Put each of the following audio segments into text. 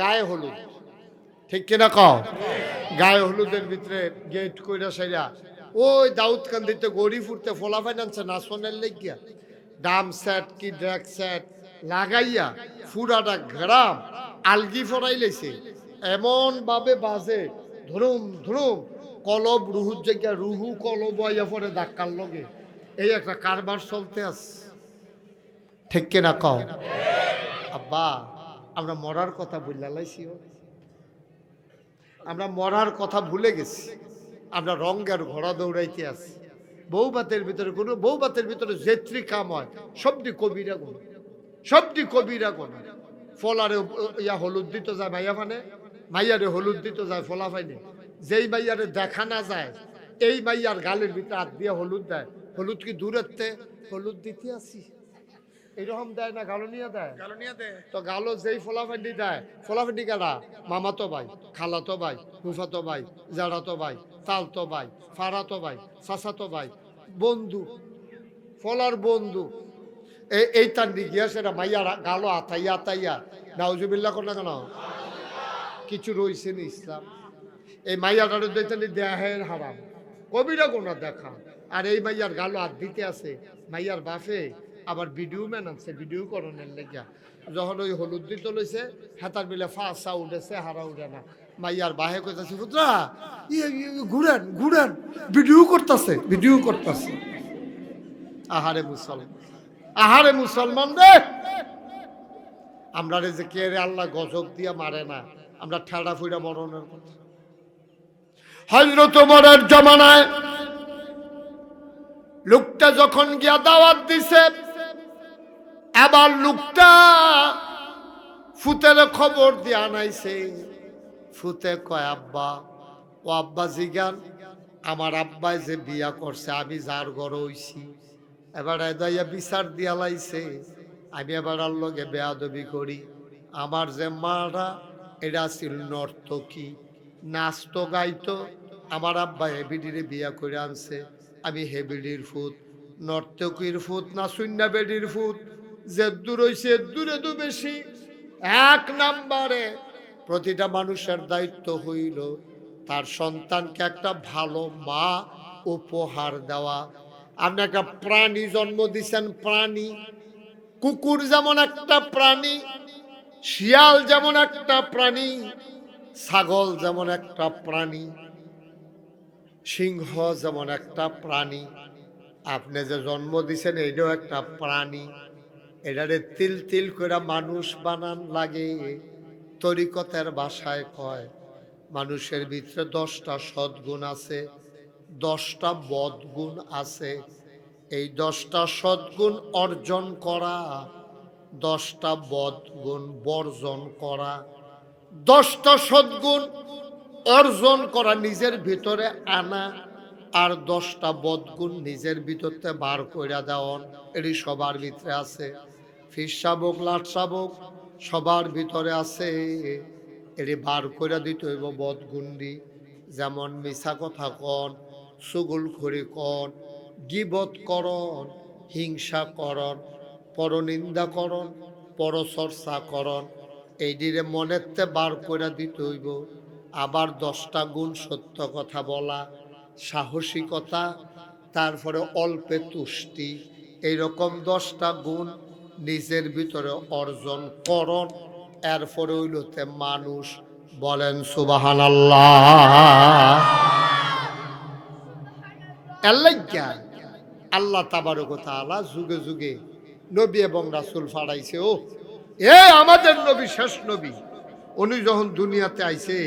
গায়ে হলুদ, ঠিক কিনা কও? গায়ে হলুদের ভিতরে গেট কইরা সাইরা ওই দাউদকান্দিতে গড়ি ফুরতে ফোলা ফাইনান্সে নাচনের লেগিয়া ডাম সেট কি ড্র্যাক সেট লাগাইয়া ফুরাটা গ্রাম আলগি ফরাই লেছে এমন ভাবে বাজে ধরুম ধরুম কলব রুহুর জায়গা রুহু কলব আইয়া পরে ধাক্কার লগে এই একটা কারবার চলতে আছে, ঠিক কিনা কও? আব্বা আমরা মরার কথা ভুলে লাইছি, আমরা মরার কথা ভুলে গেছি, আমরা রঙের ঘোড়া দৌড়াইতে আছি। বউবাতের ভিতরে কোনো বউবাতের ভিতরে জেত্রি কাম হয় সবটি কবিরা গুণ, সবটি কবিরা গুণ। ফলারে ইয়া হলুদ দিতে যায় মাইয়া ফানে, মাইয়ারে হলুদ দিতে যায় ফলা ফাইনে। যেই মাইয়ারে দেখা না যায় এই মাইয়ার গালের ভিতরে হাত দিয়ে হলুদ দেয়। হলুদ কি দূরেতে হলুদ দিতে আসি এইরকম দেয় না, গালো নিয়ে দেয়। তো গালো যেই ফোলাফান্ডি দেয়, ফোলাফান্ডি কারা? মামাতো ভাই, খালাতো ভাই, ফুফাতো ভাই, জাড়াতো ভাই, তালতো ভাই, ফারাতো ভাই, চাচাতো ভাই, বন্ধু, ফলার বন্ধু। এই তার গিয়া সেটা মাইয়া গালো আতাইয়া আতাইয়া নাউজুবিল্লাহ কোন না কেন কিছু রয়েছে না ইসলাম। এই মাইয়াটার দেহের হারাম কবিরা গোনা দেখা। আর এই মাইয়ার গালো হাত দিতে আছে মাইয়ার বাপে আবার ভিডিও ম্যান আছে ভিডিও করণের লেগিয়া। যখন ওই হলুদ দিতে লইছে হেতার মিলে ফাঁসা উঠেছে হারা উঠে না। মাইয়ার বাহে কইতাছে পুত্রা ঘুরেন ঘুরেন ভিডিও করতেছে ভিডিও করতেছে। আহারে মুসলমান, আহারে মুসলমান রে, আমরা রে যে কে রে আল্লাহ গজব দিয়া মারে না, আমরা ঠেলা ফুইরা মরণের কথা। হযরত ওমরের জামানায় লোকটা যখন গিয়া দাওয়াত দিছে, এবার লোকটা ফুতের খবর দিয়া আনাইছে। ফুতে কয় আব্বা, ও আব্বা জিগান আমার আব্বাই যে বিয়া করছে আমি যার ঘর হইছি, এবার এদাইয়া বিচার দিয়া লাইছে আমি এবার আর লগে বেয়াদবি করি। আমার যে মারা এটা ছিল নর্তকী, নাচতো গাইতো। আমার আব্বা হেবিডিরে বিয়া করে আনছে, আমি হেবিডির ফুত, নর্তকীর ফুত না শূন্য বেডির ফুত। যে দূর হইছে দূরে দু বেশি। এক নাম্বারে প্রতিটা মানুষের দায়িত্ব হইল তার সন্তানকে একটা ভালো মা উপহার দেওয়া। আপনি একটা প্রাণী জন্ম দিচ্ছেন, প্রাণী, কুকুর যেমন একটা প্রাণী, শিয়াল যেমন একটা প্রাণী, ছাগল যেমন একটা প্রাণী, সিংহ যেমন একটা প্রাণী। আপনি যে জন্ম দিছেন এইটাও একটা প্রাণী। এটারে তিল তিল করে মানুষ বানান লাগে। তরিকতের ভাষায় কয় মানুষের ভিতরে 10টা সদ্গুণ আছে, 10টা বদগুণ আছে। এই 10টা সদ্গুণ অর্জন করা, 10টা বদগুণ বর্জন করা। 10টা সদ্গুণ অর্জন করা নিজের ভিতরে আনা, আর 10টা বদগুণ নিজের ভিতরতে বার কইরা দেওয়া। এটি সবার ভিতরে আছে। ফির শাবক লাট শাবক সবার ভিতরে আছে, এটি বার কইরা দিতে হইব বদগুণটি। যেমন মিছা কথা কন, চুগলখড়ি কন, গীবত করন, হিংসা করন, পরনিন্দা করন, পরচর্চা করন। এইটিরে মনেতে বার কইরা দিতে হইব। আবার 10টা গুণ সত্য কথা বলা, সাহসিকতা, তারপরে অল্পে তুষ্টি, এইরকম 10টা গুণ নিজের ভিতরে অর্জন করন। এরপরে হইলতে মানুষ। বলেন সুবহানাল্লাহ। আল্লাহ তাবারক ওয়া তাআলা যুগে যুগে নবী এবং রাসূল ফাড়াইছে। ও এ আমাদের নবী শেষ নবী, উনি যখন দুনিয়াতে আইছে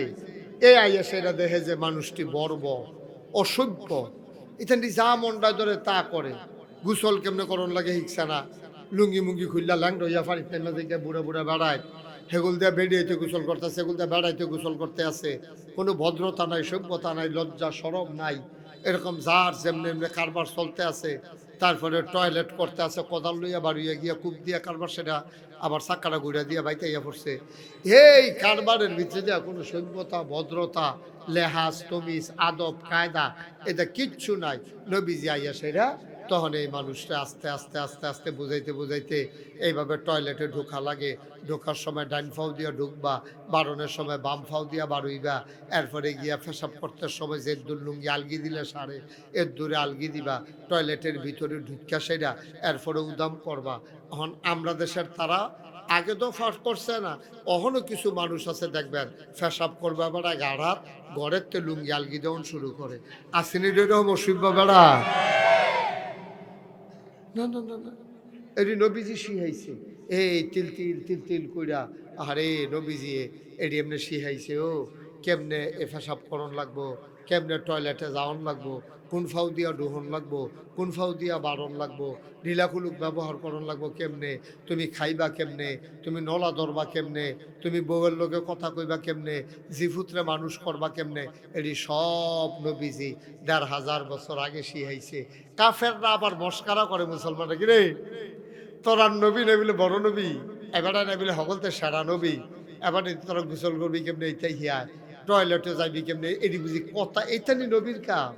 এ আইয়া সেটা দেখে যে মানুষটি বর্বর অসভ্য, এখানটি যা মনটা ধরে তা করে। গোসল কেমনে করণ লাগে হিকসা না, লুঙ্গি মুঙ্গি খুললা ল্যাংড হইয়া ফাড়িতে না দেখে বুড়া বুড়া বেড়ায়, হেগুল দিয়ে বেড়িয়েতে গোসল করতে, সেগুল দিয়ে বেড়াইতে গোসল করতে আছে। কোনো ভদ্রতা নাই, সভ্যতা নাই, লজ্জা সরম নাই। এরকম যার যেমনি এমনি কারবার চলতে আছে। তারপরে টয়লেট করতে আছে, কোদাল লইয়া বাড়িয়ে গিয়া কূপ দিয়া কারবার, সেটা আবার চাক্কাটা ঘুরে দিয়া বাইতাইয়া পড়ছে। এই কারবারের ভিতরে দেওয়া কোনো সভ্যতা, ভদ্রতা, লেহাজ, তমিজ, আদব, কায়দা এটা কিচ্ছু নাই। নবীজি আইয়া সেটা তখন এই মানুষটা আস্তে আস্তে আস্তে আস্তে বুঝাইতে বুঝাইতে এইভাবে টয়লেটে ঢোকা লাগে। ঢোকার সময় ডাইন ফাও দিয়া ঢুকবা, বারণের সময় বাম ফাও দিয়া বাড়ইবা, এরপরে গিয়া পেশাব করতে সময় যে দূর লুঙ্গি আলগি দিলে সারে এর দূরে আলগি দিবা, টয়লেটের ভিতরে ঢুকা সেটা এরপরে উদাম করবা। এখন আমরা দেশের তারা আগে তো ফার্স্ট করছে না, অহনো কিছু মানুষ আছে দেখবেন পেশাব করবে বেড়া গাড়াত ঘরের তে লুঙ্গি আলগি দেওয়ান শুরু করে। আসেনি এরকম অসুবিধা বেড়া? না না না না, এটি নবীজি শিখাইছে। এই তিল তিল তিল তিল কইরা আরে নবীজি এটি এমনি শিখাইছে। ও কেমনে এ পেশাব করণ লাগবো, কেমনে টয়লেটে যাওয়ান লাগবো, কোন ফাউ দিয়া ডোহন লাগবো, কোন ফাউ দিয়া বারণ লাগবো, ঢিলাকুলুক ব্যবহার করণ লাগবো কেমনে, তুমি খাইবা কেমনে, তুমি নলা ধরবা কেমনে, তুমি বউয়ের লোকে কথা কইবা কেমনে, জিফুতরে মানুষ করবা কেমনে, এটি সব নবীজি ১৫০০ বছর আগে শিখাইছে। কাফেররা আবার মস্কারা করে মুসলমানরা, কি রে তোরার নবী নেবিলে বড় নবী, এবারে নেবিলে সকলতে সেরা নবী, এবারে তোরা গোসল করবি কেমনে, এইটাই হিয়া টয়লেটে যাবি কেমনে, এটি বুঝি কথা, এইটা নি নবীর কাম।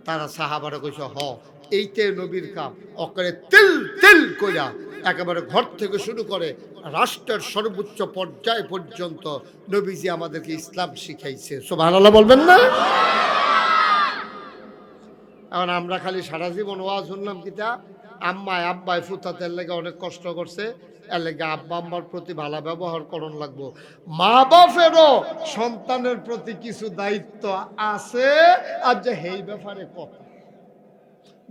তারা সাহাবারা কইছে হ এইটাই নবীর কাম। অকারে তিল তিল কইরা একেবারে ঘর থেকে শুরু করে রাষ্ট্রের সর্বোচ্চ পর্যায় পর্যন্ত নবীজি আমাদেরকে ইসলাম শিখাইছে। সুবহানাল্লাহ বলবেন না? এখন আমরা খালি সারা জীবন ওয়াজ শুনলাম কিতা, আম্মায় আব্বায় ফুতাতের লেগে অনেক কষ্ট করছে, এর লেগে আব্বা আম্মার প্রতি ভালো ব্যবহার করণ লাগবো। মা বাপেরও সন্তানের প্রতি কিছু দায়িত্ব আছে, আর যে এই ব্যাপারে কথা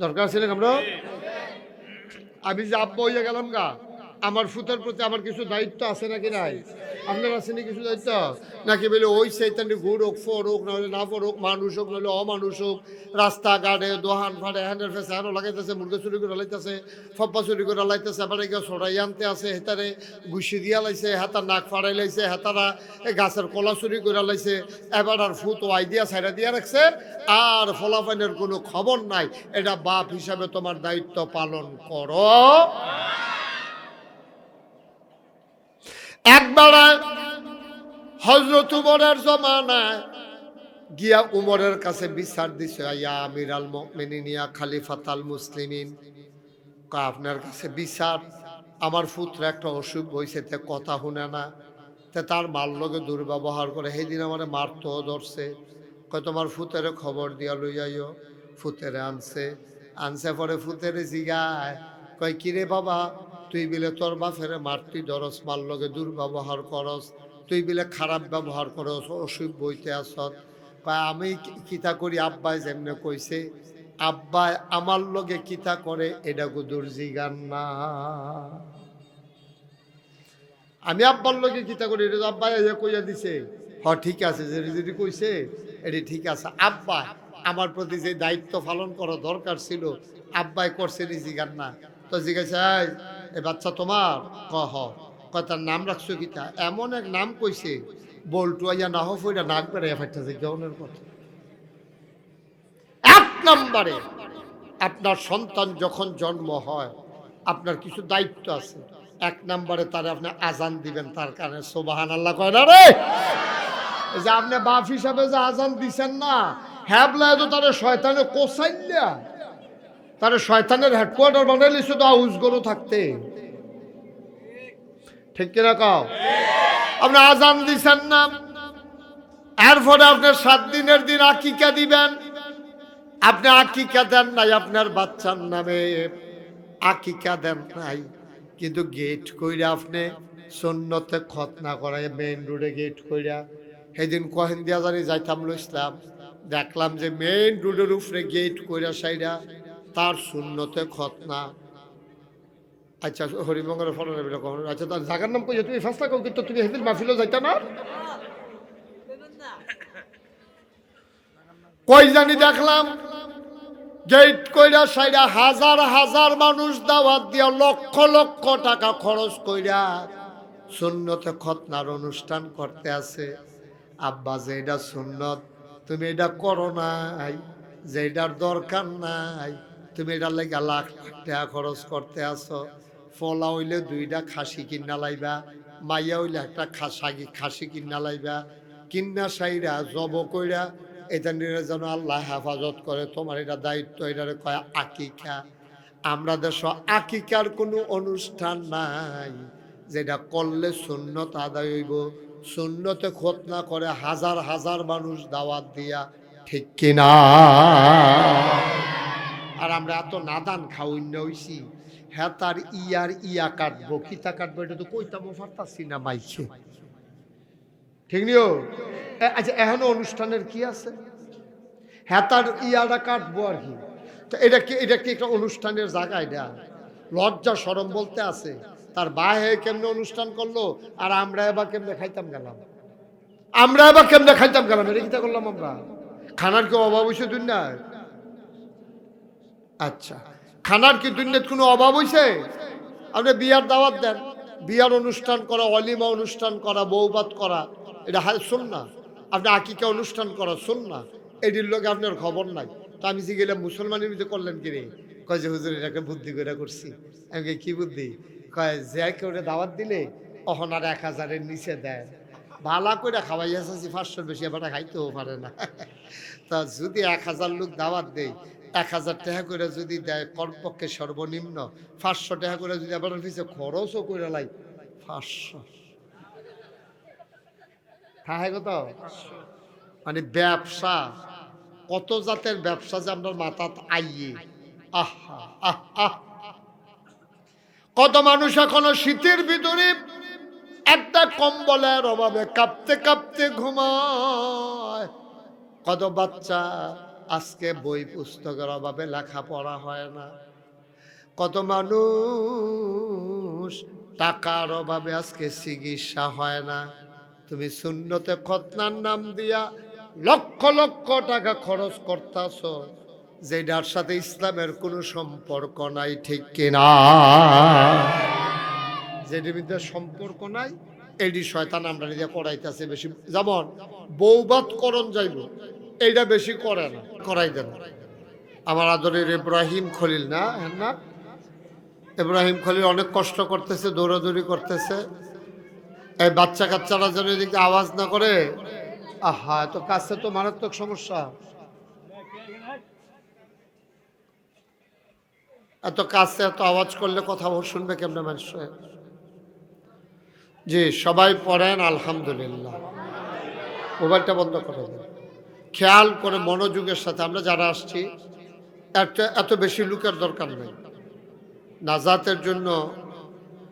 দরকার ছিল। আমরা আমি যে আব্বা হইয়া গেলাম গা, আমার ফুতের প্রতি আমার কিছু দায়িত্ব আছে নাকি নাই? আপনার আছে নাকি কিছু দায়িত্ব? নাকি বলে ওই সেইতানি ঘুর হোক ফোর হোক, নাহলে না ফোর হোক, মানুষ হোক নাহলে অমানুষ হোক, রাস্তাঘাটে দোহান ফাটে হ্যান্ডের ফেসে হ্যানো লাগাইতেছে, মুরগি চুরি করে লাইতেছে, ফপ্পা চুরি করে লাইতেছে, এবারে কেউ ছড়াই আনতে আছে, হেতারে ঘুষি দিয়া লাইছে, হেতার নাক ফাড়াই লাইছে, হেতারা গাছের কলা চুরি করে লাইছে, এবার আর ফুত ওয়াই দিয়া সাইডা দিয়া রাখছে, আর ফলাফানের কোনো খবর নাই। এটা বাপ হিসাবে তোমার দায়িত্ব পালন করো। একবার হযরত উমরের জমানায় গিয়া উমরের কাছে বিচার দিছে, ইয়া আমিরাল মুমিনিন ইয়া খলিফাতাল মুসলিমিন, আপনার কাছে বিচার, আমার পুত্র একটা অসুখ হয়েছে, তে কথা শুনে না, তে তার মার লগে দুর্ব্যবহার করে, সেইদিন আমার মারতো ধরছে, কয় তোমার ফুতেরে খবর দিয়া লইয়াইও। ফুতেরে আনছে, আনছে পরে ফুতেরে জিগায়, কয় কিরে বাবা, তুই বিলে তোর বাপেরে মারতি ধরস, মার লগে দুর্ব্যবহার করস, তুই বিলে খারাপ ব্যবহার করস, অসুখ বইতে আসত। কয় আমি কিতা করি, আব্বাই যেমনে কইছে, আব্বাই আমার লগে কিতা করে এটা গুদুর জিগান না। আমি আব্বার লগে কিতা করি এটা আব্বাই কইয়া দিছে। হ ঠিক আছে, যদি কইছে এটি ঠিক আছে। আব্বা আমার প্রতি যে দায়িত্ব পালন করা দরকার ছিল আব্বাই করছে নি জিগান না। তো জিজ্ঞাসা, এ বাচ্চা তোমার? কহ কয় তার নাম রাখছো কিতা? এমন এক নাম কইছে বলটু আইয়া না হইয়া নাক বেড়াইয়া ফাইতেছে কেমনের কথা। এক নম্বরে আপনার সন্তান যখন জন্ম হয় আপনার কিছু দায়িত্ব আছে। এক নম্বরে তারে আপনি আজান দিবেন, তার কারণে সুবহানাল্লাহ কয় না রে, যে আপনি বাপ হিসাবে যে আজান দিছেন না, হ্যাবলায় তো তারে শয়তানে কোসাইল্লা, তারে শয়তানের হেডকোয়ার্টার বানাইলি শুধু আউজ গরু থাকতে, ঠিক কিনা কও? আপনি আজান দিছেন না, এরপরে আপনার 7 দিনের দিন আকিকা দিবেন, আপনি আকিকা দেন নাই, আপনার বাচ্চার নামে আকিকা দেন নাই, কিন্তু গেট কইরা আপনি সুন্নতে খতনা করায় মেইন রোডে গেট কইরা, সেদিন কহেন দিয়া জানি যাইতাম লইসলাম, দেখলাম যে মেইন রোডের উপরে গেট কইরা সাইডা তার সুন্নতে খতনা। আচ্ছা হরিমঙ্গলের ফটো নেবে কখন? আচ্ছা তার জায়গার নাম কইয়া তুমি ফাঁসলা কও, কিন্তু তুমি সেদিন মাহফিলও যাইতা না? কই জানি দেখলাম গেট কইরা সাইডা হাজার হাজার মানুষ দাওয়াত দিয়া লক্ষ লক্ষ টাকা খরচ কইরা সুন্নতে খতনার অনুষ্ঠান করতে আছে। আব্বা যে এটা সুন্নত তুমি এটা করো নাই, যে এটার দরকার নাই, তুমি এটার লেগে লাখ লাখ টাকা খরচ করতে আসো। ফলা হইলে 2টা খাসি কিনা লাইবা, মাইয়া হইলে একটা খাসি কিনা লাইবা, কিন্না সাইরা জব কইরা এটা নিয়ে যেন আল্লাহ হেফাজত করে, তোমার এটা দায়িত্ব, এটারে কয় আকিকা। আমরা দেশ আকিকার কোনো অনুষ্ঠান নাই যেটা করলে সুন্নত আদায় হইব। সুন্নতে খতনা করে হাজার হাজার মানুষ দাওয়াত দিয়া, ঠিক কিনা? আর আমরা এত নাদান খাওয়িন্য হইছি, হ্যাঁ তার ইয়া কাটবো, কিতা কাটবো এটা তো কইতাম পারতাছি না মাইকে, ঠিক নিও। আচ্ছা এখনো অনুষ্ঠানের কি আছে? হ্যাঁ তার ইয়াটা কাটবো আর কি। তো এটা কি একটা অনুষ্ঠানের জায়গা? এটা লজ্জা শরম বলতে আছে। তার বাহে কেমনে অনুষ্ঠান করলো, আর আমরা এবার কেমনে খাইতাম গেলাম, এটা কিতা করলাম আমরা? খানার কি অভাব হয়েছে দুনিয়ায়? আচ্ছা খানার কি দুনিয়ার কোনো অভাব হয়েছে? আপনি বিয়ার দাওয়াত দেন, বিয়ার অনুষ্ঠান করা, অলিমা অনুষ্ঠান করা, বৌবাত করা, এটা শুন না। আপনি আকিকা অনুষ্ঠান করা শুন না, এটির লোক আপনার খবর নাই। তো আমি যে গেলাম মুসলমানের মধ্যে করলেন কি রে? কয় যে হুজুর এটাকে বুদ্ধি করে করছি। আমি কি বুদ্ধি? কয় যে কেউ দাওয়াত দিলে অহন আর 1000-এর নিচে দেয়, ভালা করে খাওয়াইয়াছি 500-র বেশি এবার খাইতেও পারে না। তা যদি 1000 লোক দাওয়াত দেয়, 1000 টাকা করে যদি দেয়, কমপক্ষে সর্বনিম্ন 500 টাকা করে যদি আবার পিছিয়ে খরচও করে লাই, 500 থাকে কত? মানে ব্যবসা, কত জাতের ব্যবসা যে আপনার মাথাত আইয়ে। আহা আহ আহ কত মানুষ এখনো শীতের ভিতরে একটা কম্বলের অভাবে কাঁপতে কাঁপতে ঘুমায়। কত বাচ্চা আজকে বই পুস্তকের অভাবে লেখাপড়া হয় না। কত মানুষ টাকার অভাবে আজকে চিকিৎসা হয় না। তুমি সুন্নতে খতনার নাম দিয়া লক্ষ লক্ষ টাকা খরচ করতেছ, যেটার সাথে ইসলামের কোনো সম্পর্ক নাই, ঠিক কিনা? যেটির মধ্যে সম্পর্ক নাই এটি শয়তান আমরা নিজে করাইতেছে বেশি। যেমন বৌবাত করণ যাইব, এইটা বেশি করে না, করাই দেন। আমার আদরের ইব্রাহিম খলিল না, হ্যাঁ না, ইব্রাহিম খলিল অনেক কষ্ট করতেছে, দৌড়াদৌড়ি করতেছে। এই বাচ্চা কাচ্চারা যেন এদিকে আওয়াজ না করে। আহা এত কাছে তো মারাত্মক সমস্যা, এত কাছে এত আওয়াজ করলে কথা শুনবে কেমনে মানুষ? জি সবাই পড়েন আলহামদুলিল্লাহ। মোবাইলটা বন্ধ করে দেন, খেয়াল করে মনোযোগের সাথে। আমরা যারা আসছি এত বেশি লোকের দরকার নেই। নাজাতের জন্য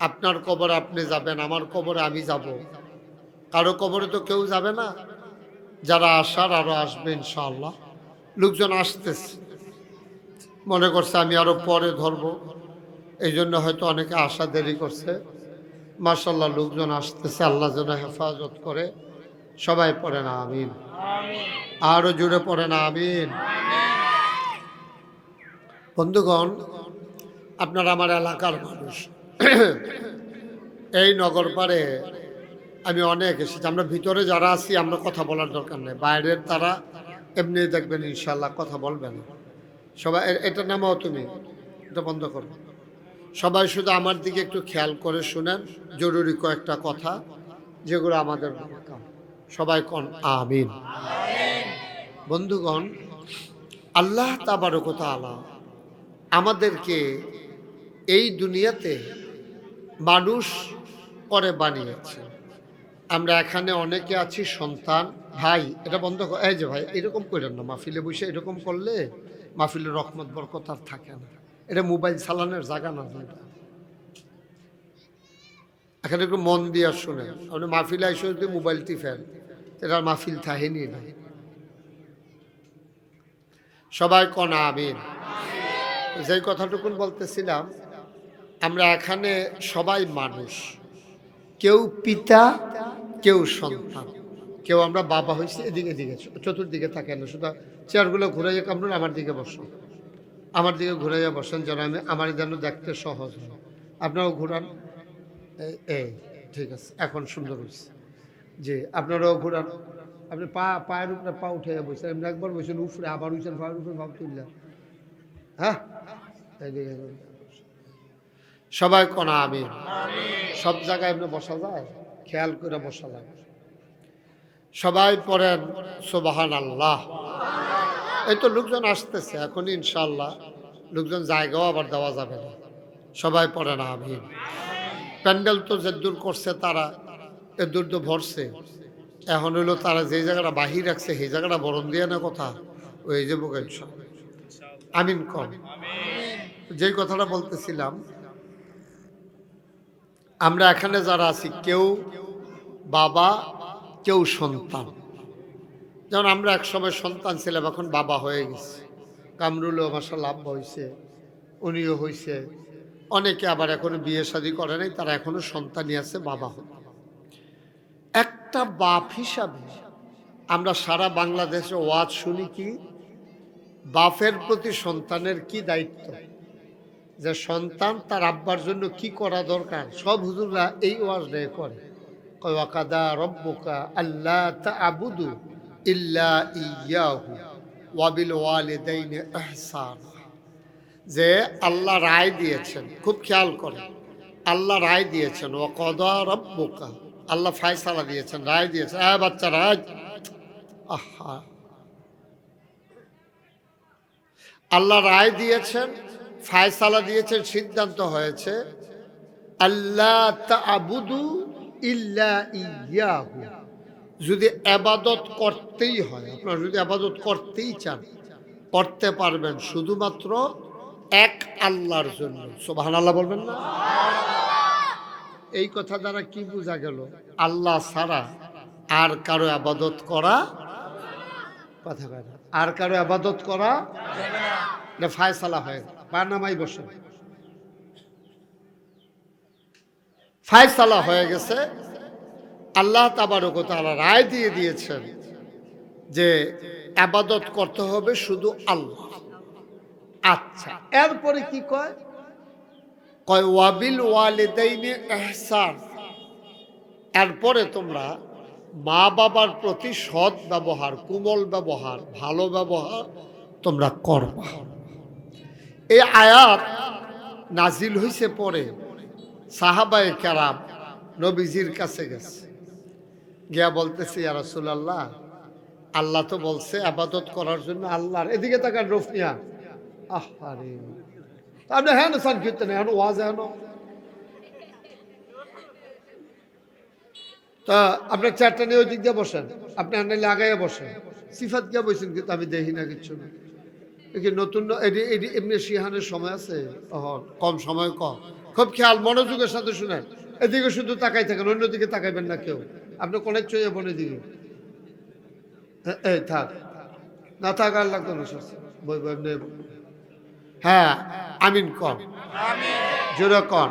আপনার কবরে আপনি যাবেন, আমার কবরে আমি যাব, কারো কবরে তো কেউ যাবে না। যারা আসার আরো আসবে ইনশাআল্লাহ। লোকজন আসতেছে, মনে করছে আমি আরো পরে ধরবো, এই জন্য হয়তো অনেকে আসা দেরি করছে। মাশাআল্লাহ লোকজন আসতেছে, আল্লাহ যেন হেফাজত করে। সবাই পড়ে না আমিন, আরো জোরে পড়ে না আমিন। বন্ধুগণ আপনারা আমার এলাকার মানুষ, এই নগর পাড়ে আমি অনেক এসেছি। আমরা ভিতরে যারা আছি আমরা কথা বলার দরকার নেই, বাইরের তারা এমনি দেখবেন ইনশাল্লাহ কথা বলবেন। সবাই এটা নামাও, তুমি এটা বন্ধ করো। সবাই শুধু আমার দিকে একটু খেয়াল করে শুনেন, জরুরি কয়েকটা কথা যেগুলো আমাদের দরকার। সবাই কোন আমিন। বন্ধুগণ আল্লাহ তাবারক ওয়া তাআলা আমাদেরকে এই দুনিয়াতে মানুষ করে বানিয়েছে। আমরা এখানে অনেকে আছি সন্তান। ভাই এটা বন্ধ কর, এই যে ভাই এরকম করেন না, মাহফিলে বসে এরকম করলে মাহফিলের রহমত বরকত আর থাকে না। এটা মোবাইল চালানোর জায়গা না। এখানে একটু মন দিয়ে শুনে, আপনি মাহফিলে এসে যদি মোবাইল টিপেন এটা মাহফিল থাহেনি না। সবাই কোন আমিন। যে কথাটুকুন বলতেছিলাম, আমরা এখানে সবাই মানুষ, কেউ পিতা কেউ সন্তান, কেউ আমরা বাবা হয়েছি। এদিকে এদিকে চতুর্দিকে থাকে না, শুধু চেয়ারগুলো ঘুরাইয়া কামড়ুন, আমার দিকে বসুন, আমার দিকে ঘুরাইয়া বসেন যেন আমার যেন দেখতে সহজ হয়। আপনারাও ঘুরান, এই ঠিক আছে, এখন সুন্দর হয়েছে। জি আপনারাও ঘুরান। আপনি পায়ের উপরে পা উঠাইয়া বসেন, এমনি একবার বসেন উপরে, আবার উঠছেন পায়ের উপরে ভাব তুললেন। হ্যাঁ এইদিকে সবাই কোন আমি। সব জায়গায় এমনি বসা যায়, খেয়াল করে বসা লাগে। সবাই পড়েন সুবহানাল্লাহ। এই তো লোকজন আসতেছে এখন ইনশাআল্লাহ লোকজন জায়গাও আবার দেওয়া যাবে না। সবাই পড়ে না আমিন। প্যান্ডেল তো যে দূর করছে তারা এ দূর তো ভরছে, এখন হইলো তারা যে জায়গাটা বাহির রাখছে সেই জায়গাটা বরণ দিয়ে না কথা ওই যে বোকেন সব আমিন কম। যেই কথাটা বলতেছিলাম, আমরা এখানে যারা আছি কেউ বাবা কেউ সন্তান। যেমন আমরা একসময় সন্তান ছিলাম, এখন বাবা হয়ে গেছে। কামরুলও মাশাআল্লাহ আব্বা হয়েছে, উনিও হয়েছে। অনেকে আবার এখনো বিয়ে শাদী করে নাই, তারা এখনো সন্তানই আছে, বাবা হবে। একটা বাপ হিসাবে আমরা সারা বাংলাদেশে ওয়াজ শুনি কি বাপের প্রতি সন্তানের কি দায়িত্ব, যে সন্তান তার আব্বার জন্য কি করা দরকার। সব হুজুররা এই ওয়াজটাই করে, ওয়াকাদা রব্বুকা আল্লা তা'বুদু ইল্লা ইয়াহু ওয়া বিল ওয়ালিদাইনি ইহসানা। যে আল্লাহ রায় দিয়েছেন, খুব খেয়াল করে, আল্লাহ রায় দিয়েছেন, ওয়াকাদা রব্বুকা, আল্লাহ ফয়সালা দিয়েছেন, রায় দিয়েছেন। বাচ্চা রায়, আহা, আল্লাহ রায় দিয়েছেন, ফয়সালা দিয়েছেন, সিদ্ধান্ত হয়েছে আল্লাহ তা'বুদু ইল্লা ইয়াহু। যদি ইবাদত করতেই হয়, আপনারা যদি ইবাদত করতেই চান করতে পারবেন শুধুমাত্র এক আল্লাহর জন্য। সুবহানাল্লাহ বলবেন না? এই কথা দ্বারা কি বোঝা গেল? আল্লাহ ছাড়া আর কারো ইবাদত করা, কথা কয় না, আর কারো ইবাদত করা না, ফয়সালা হয়ে গেল। পানামাই বসে ফয়সালা হয়ে গেছে। আল্লাহ তাবারক ওয়া তাআলা রায় দিয়ে দিয়েছেন যে ইবাদত করতে হবে শুধু আল্লাহ। আচ্ছা, এরপরে কি কয়? কয় ওয়াবিল ওয়ালিদাইনি ইহসান। এরপরে তোমরা মা বাবার প্রতি সৎ ব্যবহার, কোমল ব্যবহার, ভালো ব্যবহার তোমরা করবা। এই আয়াত নাজিল হইছে পরে সাহাবায়ে কেরাম নবীজির কাছে গেছে, গিয়া বলতেছে ইয়া রাসূলুল্লাহ, আল্লাহ তো বলছে ইবাদত করার জন্য আল্লাহর। এদিকে তাকান রফনিয়া, আহারে আপনি হ্যাঁ সান কীর্তনে এখন ওয়াজ হেন, তা আপনার চারটা নিয়ে ওই দিক দিয়ে বসেন, আপনি আনাইলে আগাইয়া বসেন। সিফাত গিয়া বসেন, কিন্তু আমি দেখি না কিচ্ছু না। কি নতুন এমনি শিহানের সময় আছে, কম সময় কম, খুব খেয়াল মনোযোগের সাথে শুনেন। এদিকে শুধু তাকাই থাকেন, অন্যদিকে তাকাইবেন না কেউ। আপনি কোনের চয়ে বনে দিকে এই থাক, না থাক আর লাগতো না, বই বই নেব। হ্যাঁ আমিন কন, জোরে কন।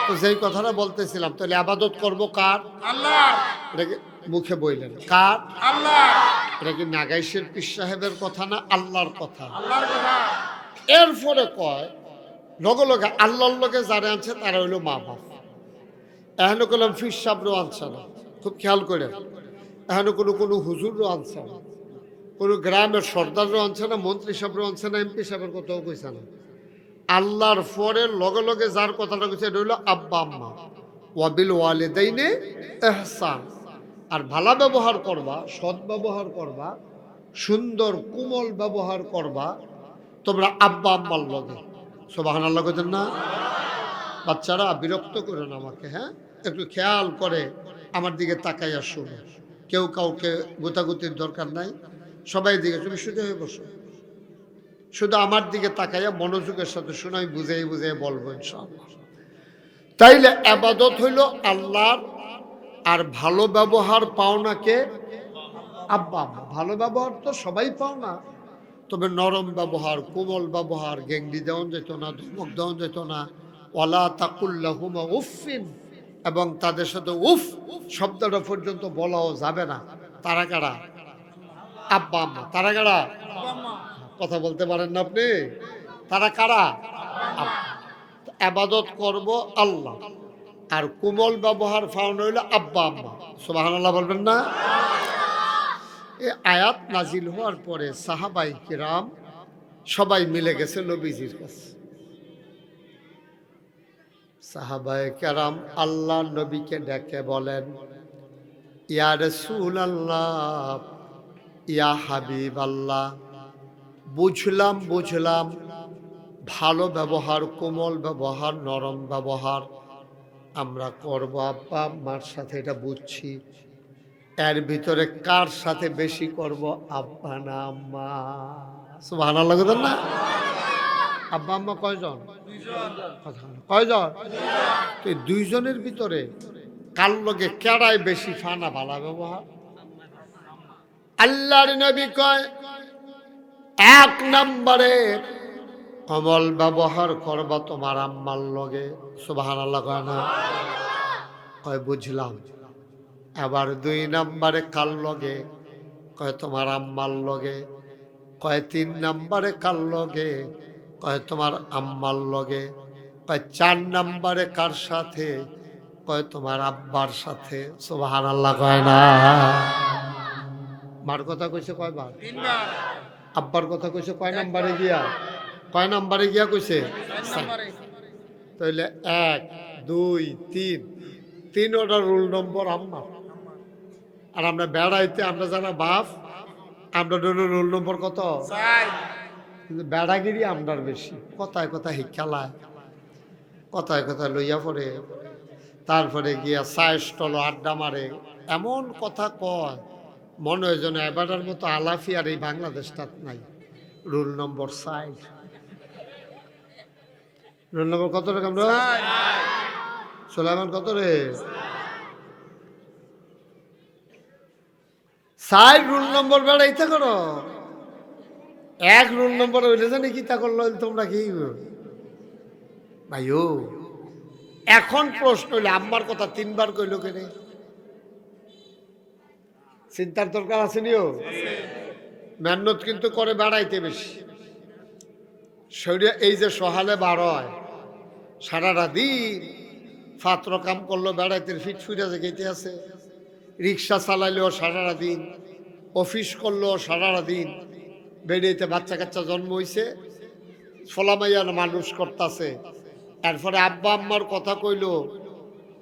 তো যেই কথাটা বলতেছিলাম, তাহলে আবাদত করব কার? আল্লাহ। এটাকে মুখে বললেন কার? আল্লাহ। এটা কি নাগাইশের পীর সাহেবের কথা না, আল্লাহর কথা? আল্লাহর কথা। এরপরে কয় লগে লগে আল্লাহর লগে যারা আনছে তারা হইলো মা বাপ। এখনো কলম পীর সাহেবরও আনছে না, খুব খেয়াল করে। এখনো কোনো হুজুরও আনছে না, কোনো গ্রামের সর্দারও আনছে না, মন্ত্রী সাহেবরও আনছে না, এমপি সাহেবের কথাও কইছে না। আল্লাহর পরে লগে লগে যার কথাটা কইছে এটা হইলো আব্বা আম্মা। ওয়াবিল ওয়ালিদাইনি ইহসান। আর ভালো ব্যবহার করবা, সৎ ব্যবহার করবা, সুন্দর কোমল ব্যবহার করবা তোমরা আব্বা আম্মার লগে। সুবহানাল্লাহ কইতেন না? বাচ্চারা বিরক্ত করেন আমাকে, হ্যাঁ একটু খেয়াল করে আমার দিকে তাকাইয়া শুনো। কেউ কাউকে গোতাগুতির দরকার নাই, সবাই দিকে তুমি সোজা হয়ে বসো, শুধু আমার দিকে তাকাইয়া মনোযোগের সাথে শুনো, আমি বুঝাই বুঝাই বলবো ইনশাআল্লাহ। তাইলে ইবাদত হইল আল্লাহর, আর ভালো ব্যবহার পাও না কে? আব্বা আম্মা। ভালো ব্যবহার তো সবাই পাও না, তবে নরম ব্যবহার, কোমল ব্যবহার, গেংডি দেওয়ান যেত না, ধমক দেওয়ান যেত না। ওয়ালা তাকুল্লাহুমা উফিন, এবং তাদের সাথে উফ শব্দটা পর্যন্ত বলাও যাবে না। তারা কারা? আব্বা আম্মা। তারা কারা? কথা বলতে পারেন না আপনি? তারা কারা? ইবাদত করব আল্লাহ, আর কোমল ব্যবহার ফাউন্ড হইল আব্বা আম্মা। সুবহানাল্লাহ বলবেন না? এই আয়াত নাজিল হওয়ার পরে সাহাবাই কিরাম সবাই মিলে গেছে নবীজির কাছে। সাহাবাই কেরাম আল্লাহ নবীকে ডেকে বলেন, ইয়া রাসূলুল্লাহ, ইয়া হাবিব আল্লাহ, বুঝলাম ভালো ব্যবহার, কোমল ব্যবহার, নরম ব্যবহার আমরা করব আব্বা আম্মার সাথে, এটা বুঝছি। এর ভিতরে কার সাথে বেশি করব? আব্বা না আম্মা? সুবহানাল্লাহ বলেন না? আব্বা আম্মা কয়জন? কয়জন? তো এই দুইজনের ভিতরে কার লগে কেডায় বেশি ফানা ভালো ব্যবহার? আল্লাহর নবী কয় 1 নম্বরে কমল ব্যবহার করবা তোমার আম্মার লগে। সুবহানাল্লাহ কয় না? কয় বুঝলাম। আবার 2 নম্বরে কার লগে? কয় তোমার আম্মার লগে। কয় 3 নম্বরে কার লগে? কয় তোমার আম্মার লগে। কয় 4 নম্বরে কার সাথে? কয় তোমার আব্বার সাথে। সুবহানাল্লাহ কয় না? মার কথা কইছে কয়বার? 3 বার। আব্বার কথা কইছে কয় নম্বরে গিয়া? কয় নম্বরে গিয়া কইছে? 4 নম্বরে। তাইলে 1 2 3 3ওটা রুল নম্বর আম্মা। আর আমরা বেড়াইতে আমরা যারা বাপ, আমরা রোল নম্বর কত? 4। কিন্তু বেড়াগিরি আমরার বেশি। কথায় কথায় হিক্ষালায়, কথায় কথায় লইয়া পড়ে, তারপরে গিয়া চায়ের স্টল আড্ডা মারে, এমন কথা কয় মনে হয় যেন এবারের মতো আলাফি আর এই বাংলাদেশটা নাই। রুল নম্বর 4। রুল নম্বর কত রে? আমরা সুলাইমান কত রে? 4 রুল নম্বর বেড়াইতে করো। 1 রুল নম্বর হইলে জানি কি তা করলো তোমরা কি ভাইও? এখন প্রশ্ন হইলে আম্মার কথা 3 বার কইল কেন? চিন্তার দরকার আছে নিও। মেহনত কিন্তু করে বেড়াইতে বেশি। শরীরে এই যে সহালে বার হয়, সারাটা দিন ফাত্র কাম করলো, বেড়াইতে ফিট ফিরে যেতে আছে। রিক্সা চালাইলেও সারাটা দিন, অফিস করলেও সারাটা দিন, বেরিয়েতে বাচ্চা কাচ্চা জন্ম হয়েছে, ফলামাইয়ার মানুষ করতেছে। এরপরে আব্বা আম্মার কথা কইল,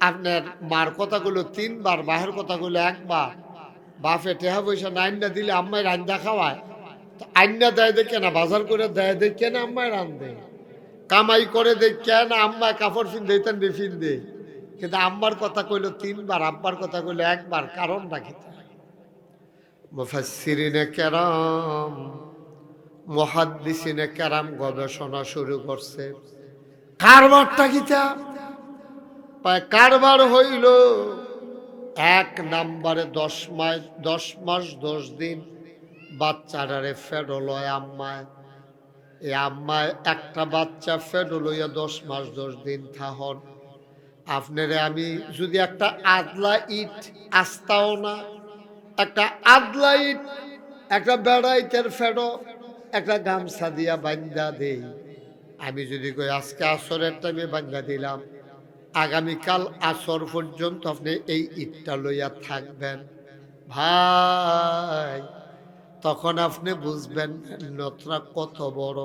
আপনার মার কথা কইল 3 বার, বাহের কথা কইল 1 বার। বাপে টেহা পয়সা নাইনা দিলে আম্মায় রান্না খাওয়ায়, আইনা দেয় দেখে না, বাজার করে দেয় দেখে না, আম্মায় রান্ধে, কামাই করে দেখে না, আম্মায় কাপড় ফিন্দে ফিন্দে। কিন্তু আম্মার কথা কইল 3 বার, আব্বার কথা কইল 1 বার। কারণ রাখিতে মুফাসসিরিনে কেরাম, মুহাদ্দিসিনে কেরাম গবেষণা শুরু করছে। কারবারটা কিতা? কারবার হইল 1 নম্বরে 10 মাস 10 দিন বাচ্চাটারে ফেডো লয় আম্মায়। এই আম্মায় একটা বাচ্চা ফেডো লইয়া 10 মাস 10 দিন থাহন। আপনারে আমি যদি একটা আদলা ইট, আস্তাও না, একটা আদলা ইট, একটা বেড়াইতের ফেডো, একটা গামছা দিয়া বান্ধা দেই, আমি যদি কই আজকে আসরের টাইমে বান্ধা দিলাম, আগামীকাল আসর পর্যন্ত আপনি এই ইটটা লইয়া থাকবেন, ভাই তখন আপনি বুঝবেন মেহনতটা কত বড়।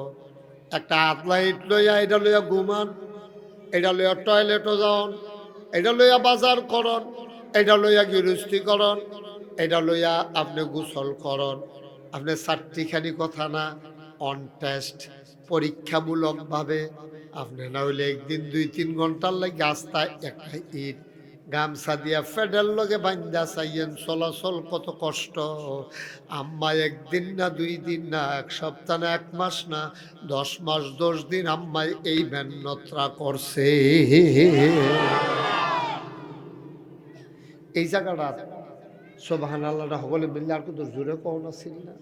একটা আদলা ইট লইয়া, এটা লইয়া ঘুমান, এটা লইয়া টয়লেটও যান, এটা লইয়া বাজার করন, এটা লইয়া গৃহস্থী করন, এটা লইয়া আপনি গোসল করন। আপনি 4টিখানি কথা না, অন টেস্ট, পরীক্ষামূলকভাবে আপনি না হইলে একদিন 2-3 ঘন্টার লাগে রাস্তায় একটা ইট গামছা দিয়া ফেডেল লগে বান্ধা চাইয়েন, চলাচল কত কষ্ট। আম্মা 1 দিন না 2 দিন না, 1 সপ্তাহ না 1 মাস না, 10 মাস 10 দিন আম্মাই এই মেহনতটা করছে। এই জায়গাটা সুবহানাল্লাহটা সকলে মিললে আর কত জোরে কখন ছিল না?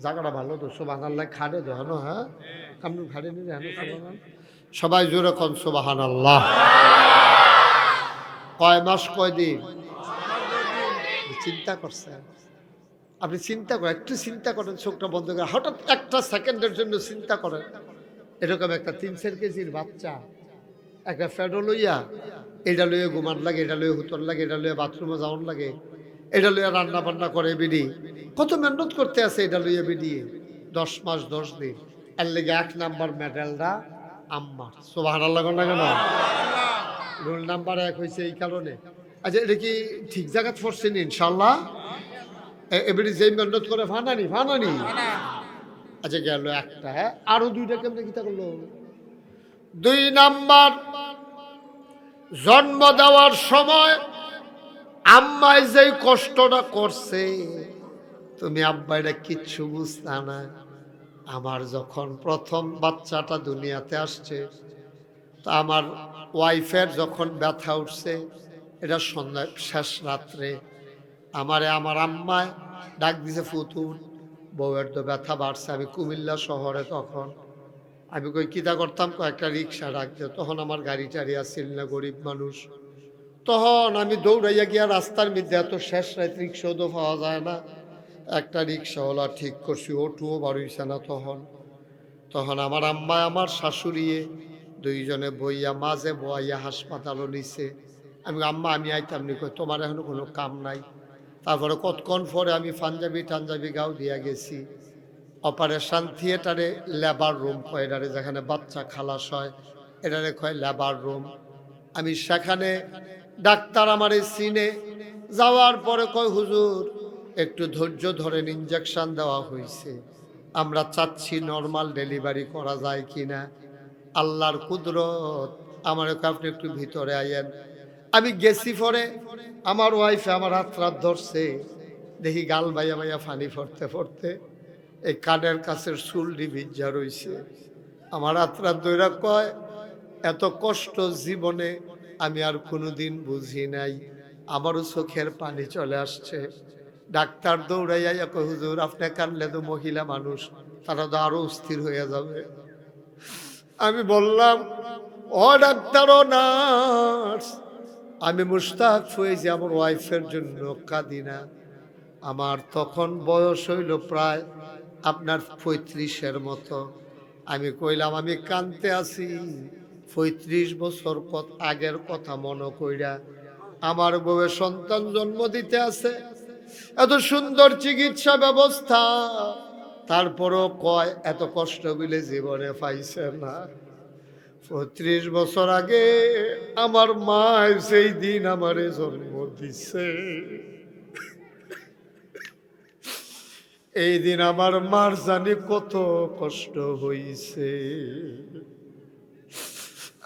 জায়গাটা ভালো তো, সুবহানাল্লাহ খাড়ে তো হেন, হ্যাঁ কামড় খাড়ে নিলে হেন, সবাই জোরে কন সুবহানাল্লাহ। কয় মাস কয় দিন? চিন্তা করছেন? আপনি চিন্তা করেন, একটু চিন্তা করেন, চোখটা বন্ধ করে হঠাৎ 1 সেকেন্ডের জন্য চিন্তা করেন, এরকম একটা 3-4 কেজির বাচ্চা একটা ফেডো লইয়া, এটা লইয়া ঘুমান লাগে, এটা লইয়া হুতর লাগে, এটা লইয়া বাথরুমে যাওয়ার লাগে, এটা লইয়া রান্না বান্না করে বেরিয়ে কত মেহনত করতে আছে, এটা লইয়া বেরিয়ে 10 মাস 10 দিন। এর লেগে 1 নাম্বার মেডেলটা আম্মার। সুবহানাল্লাহ না কেন? রোল নাম্বার 1 হয়েছে এই কারণে। আচ্ছা এটা কি ঠিক জায়গা পড়ছেন ইনশাল্লাহ? এবারে যেই মেহনত করে ফানানি। আচ্ছা গেল একটা, হ্যাঁ আরো 2টা কেমনে কিতা করলো? দুই নাম্বার, জন্ম দেওয়ার সময় আম্মায় যেই কষ্টটা করছে, তুমি আব্বা এটা কিচ্ছু বুঝতা না। আমার যখন প্রথম বাচ্চাটা দুনিয়াতে আসছে, তা আমার ওয়াইফের যখন ব্যথা উঠছে, এটা সন্ধ্যা শেষ রাত্রে আমার আম্মায় ডাক দিছে, ফুতুন বউয়ের তো ব্যথা বাড়ছে। আমি কুমিল্লা শহরে তখন, আমি কই কিতা করতাম, কয়েকটা রিক্সা ডাকছে। তখন আমার গাড়ি টাড়ি আসছিল না, গরিব মানুষ। তখন আমি দৌড়াইয়া গিয়া রাস্তার মধ্যে, এত শেষ রাত রিক্সাও তো পাওয়া যায় না, একটা রিক্সাওয়ালা ঠিক করছি, ওটুও বাড়িছে না। তখন আমার আম্মা আমার শাশুড়িয়ে দুইজনে বইয়া মাঝে বইয়া হাসপাতালও নিছে। আমি আম্মা আমি আইতাম নি, কই তোমার এখনো কোনো কাম নাই। তারপরে কতক্ষণ পরে আমি টাঞ্জাবি গাও দিয়া গেছি। অপারেশন থিয়েটারে লেবার রুম কয় এটারে, যেখানে বাচ্চা খালাস হয় এটারে কয় লেবার রুম। আমি সেখানে, ডাক্তার আমারে চিনে। যাওয়ার পরে কয়, হুজুর একটু ধৈর্য ধরেন, ইঞ্জেকশন দেওয়া হয়েছে, আমরা চাচ্ছি নর্মাল ডেলিভারি করা যায় কিনা। আল্লাহর কুদরত, আমার আপনি একটু ভিতরে আইয়েন। আমি গেছি, পরে আমার ওয়াইফে আমার হাত ধরছে, দেখি গাল বাইয়া বাইয়া ফানি ফরতে ফরতে এই কানের কাছের চুলটি ভিজা রইছে। আমার হাত ধইরা কয়, এত কষ্ট জীবনে আমি আর কোনোদিন বুঝি নাই। আমারও চোখের পানি চলে আসছে। ডাক্তার দৌড়াইয়া কয়, হুজুর আপনি কানলে তো মহিলা মানুষ, তারা তো আরো অস্থির হয়ে যাবে। আমি বললাম, ও ডাক্তার ও নার্স, আমি মুশতাক হয়েছি আমার ওয়াইফের জন্য, কাঁদি না। আমার তখন বয়স হইল প্রায় আপনার 35-এর মতো। আমি কইলাম, আমি কানতে আছি 35 বছর আগের কথা মনে কইরা। আমার বউয়ে সন্তান জন্ম দিতে আছে, এত সুন্দর চিকিৎসা ব্যবস্থা, তারপরও কয় এত কষ্ট বিলে জীবনে পাইছে না। 35 বছর আগে আমার মা সেই দিন আমারে জন্ম দিছে। এই দিন আমার মার জানি কত কষ্ট হইছে।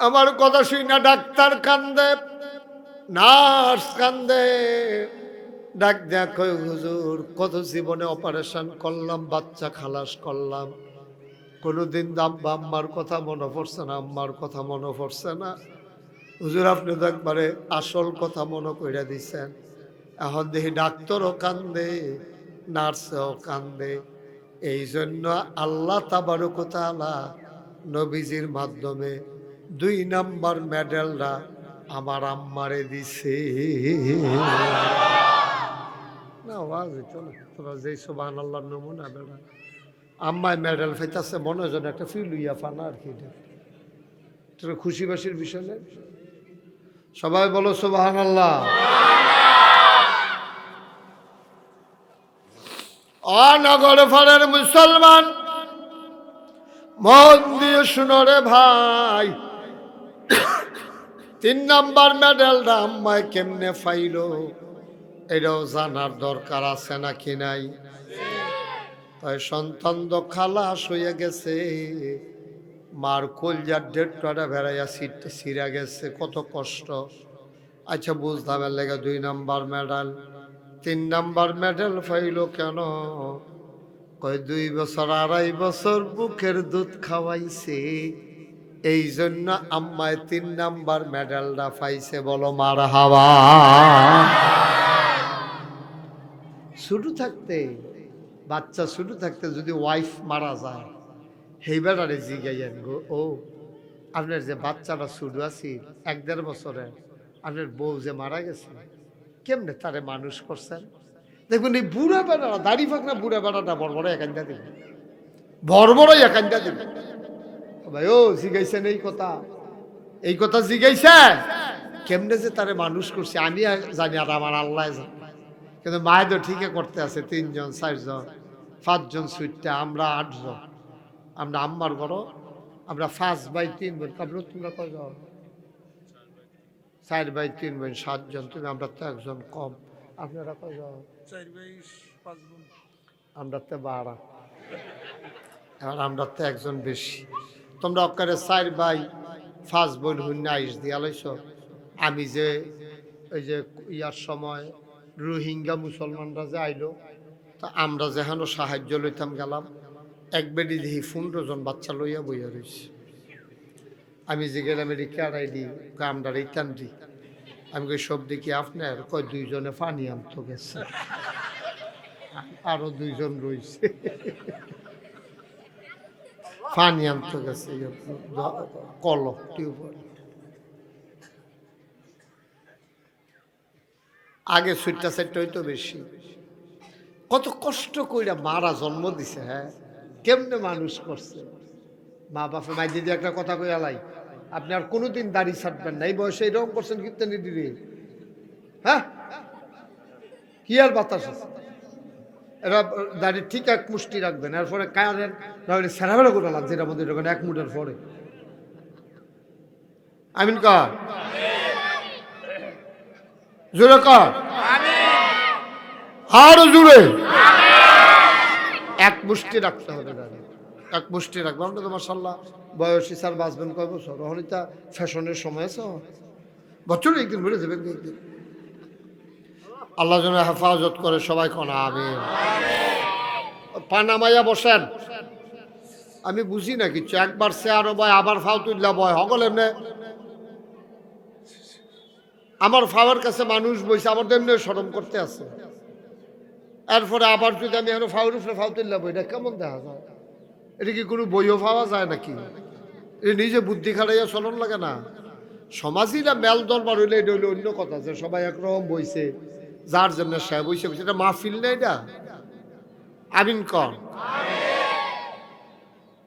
আমার কথা শুই না ডাক্তার কান্দে, নার্স কান্দে, ডাক দেখো, হুজুর কত জীবনে অপারেশন করলাম, বাচ্চা খালাস করলাম, কোনোদিন আম্মার কথা মনে পড়ছে না, আম্মার কথা মনে পড়ছে না। হুজুর আপনি তো একবারে আসল কথা মনে কইরা দিচ্ছেন। এখন দেখি ডাক্তারও কান্দে, নার্সও কান্দে। এই জন্য আল্লাহ তাবারক ওয়া তাআলা নবীজির মাধ্যমে 2 নাম্বার মেডেলটা আমার আম্মারে দিছে। না ওয়াজ চলো, তোরা যেই সুবহানাল্লাহর নমুনা বেড়া, আম্মায় মেডেল পাইতাছে, মনে যেন একটা ফিল হইয়া ফানা আর কি। তোরা খুশি বাসির বিষয় নেই। সবাই বলো সুবহানাল্লাহ। নগর ফারের মুসলমান, মন দিয়ে শুনো রে ভাই, 3 নাম্বার মেডেলটা আম্মায় কেমনে পাইল, এটাও জানার দরকার আছে নাকি নাই? তাই সন্তান তো খালাস হয়ে গেছে, মার কলজার ডেটটা বেড়াইয়া ছিঁড়া গেছে, কত কষ্ট। আচ্ছা বুঝলাম, এর লেগে 2 নাম্বার মেডেল। 3 নাম্বার মেডেল পাইল কেন? কয় 2 বছর 2.5 বছর বুকের দুধ খাওয়াইছে, এই জন্য আম্মায় 3 নাম্বার মেডেলটা পাইছে। বলো মারহাবা। শুরু থাকতে, বাচ্চা শুরু থাকতে যদি ওয়াইফ মারা যায়, হেইবারে জিগাইয়েন গো, ও আপনার যে বাচ্চাটা শুরু আছি 1-1.5 বছরের, আপনার বউ যে মারা গেছে, কেমনে তারে মানুষ করছেন? দেখবেন এই বুড়া বেড়ারা, দাড়ি ফাঁকনা বুড়া বেড়াটা বড় বড় একান্দা দিবে, বড় বড় একান্দা দিবে। ভাই ও জিগাইছেন এই কথা জিগাইছে, কেমনে যে তারে মানুষ করছে আমি জানি, আর আমার আল্লাহ জানে। কিন্তু মায়ের তো ঠিকই করতে আছে, 3 জন 4 জন 5 জন সুইটটা, আমরা 8 জন। আমরা আম্মার বড়, আমরা 5/3 বোন। তারপরে তোমরা কয় জন? 4/3 বোন, 7 জন। তুমি আমরা তো একজন কম। আপনারা কয় জন? 4/5 বোন। আমরা তো 12। আর আমরা তো একজন বেশি। তোমরা অক্কারে 4 ভাই ফার্স্ট বইল শূন্য আইস দিয়া লাইছ আমি যে ওই যে ইয়ার সময় রোহিঙ্গা মুসলমানরা যে আইলো তা আমরা যেন সাহায্য লইতাম গেলাম এক বেডি দেখি 15 জন বাচ্চা লইয়া বইয়া রয়েছে আমি যে গেলাম এটি কেড়াই দিই আমরা রিটার্ন দিই আমি কই সব দেখি আপনার কয় 2 জনে পানি আনতো গেছে আরো 2 জন রয়েছে পানি আনতো গেছে কলক টিউবওয়েল আগে সুইটটা সেটটা হইতো বেশি কত কষ্ট কইরা মারা জন্ম দিছে হ্যাঁ কেমনে মানুষ করছে মা বাপে মাই দিদি একটা কথা কই আলাই আপনি আর কোনোদিন দাড়ি ছাড়বেন না এই বয়সে এরকম করছেন কীর্তনী দিদি হ্যাঁ কি আর বাতাস আছে এরা দাড়ি ঠিক এক মুষ্টি রাখবেন এরপরে কায়ারের তাহলে সেরাবেলা করে লাগছে যেটা মধ্যে যখন এক মুঠের পরে আমিন কর জোরে কর আরো জোরে এক মুষ্টি রাখতে হবে দাঁড়িয়ে এক মুষ্টি রাখবো আমরা তো মাশাআল্লাহ বয়সী স্যার বাঁচবেন কয় বছর রহনিতা ফ্যাশনের সময় আছে বছর একদিন বেড়ে যাবেন একদিন আল্লাহ যেন হেফাজত করে সবাই কনা আমিন পানামাইয়া বসেন আমি বুঝি না কিছু একবার চেয়ারও বয় আবার ফাও তুললা বয় হগল এমনি আমার ফাওয়ার কাছে মানুষ বইছে আমার তো এমনি শরম করতে আছে এরপরে আবার যদি আমি এখন ফাওয়ার উপরে ফাও তুললা বই এটা কেমন দেখা যায় এটা কি কোনো বইও পাওয়া যায় নাকি এটা নিজে বুদ্ধি খাটাইয়া চলন লাগে না সমাজীরা মেল দরবার হইলে এটা হইলে অন্য কথা যে সবাই একরকম বইছে যার জন্য সে বইছে বইছে এটা মাহফিল না এটা আমিন কর